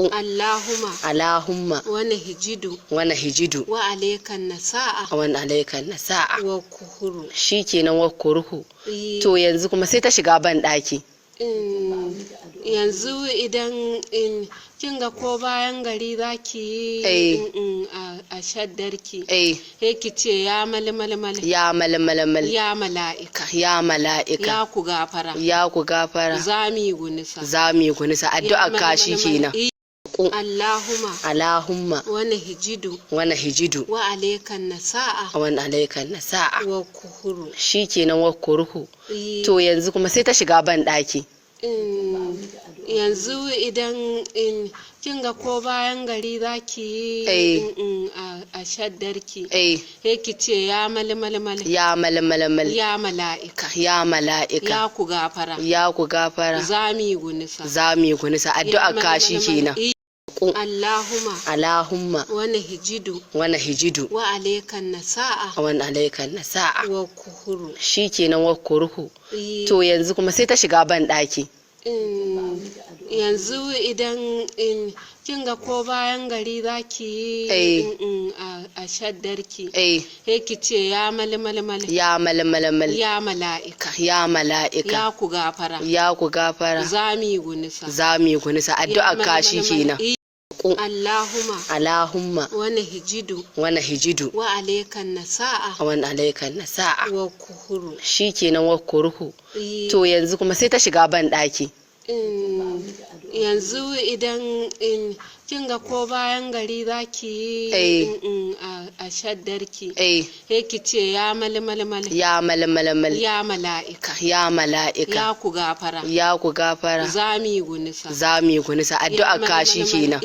Allahumma wani hijidu wa alaikan nasa'a wani alaikan nasa'a wa kuhuru. shikenan wa kuruhu. To yanzu kuma sai ta shiga ban daki. Yanzu idan kin ga ko bayan gari zaki yi a shaddarki sai ki ce ya malmalmal Ya malmalmal ya mala'ika ya mala'ika ya ku gafara ya ku gafara zami gunisa zami gunisa addu'a ka shikenan. Allahumma wani hijidu wa alaikan nasa'a wani alaikan nasa'a wa kuhuru. shikenan wa kuruhu. To yanzu kuma sai ta shiga ban daki. Yanzu idan kin ga ko bayan gari zaki yi a shaddarki sai ki ce ya malmalmal ya malmalmal ya mala'ika ya mala'ika ya ku gafara ya ku gafara zami gunisa addu'a ka shikenan. Allahumma wani hijidu wa alaikan nasa'a wani alaikan nasa'a wa kuhuru. shikenan wa kuruhu. To yanzu kuma sai ta shiga ban daki. Yanzu idan kin ga ko bayan gari zaki yi a shaddarki sai ki ce ya malmalmal ya malmalmal ya mala'ika ya mala'ika ya ku gafara zami gunisa addu'a ka shikenan. Allahumma wani hijidu wa alaikan nasa'a wani alaikan nasa'a wa kuhuru. shikenan wa kuruhu. To yanzu kuma sai ta shiga ban daki. Yanzu idan kin ga ko bayan gari zaki yi a shaddarki sai ki ce ya malmalmal ya malmalmal ya mala'ika ya mala'ika ya ku gafara zami gunisa addu'a ka shikenan.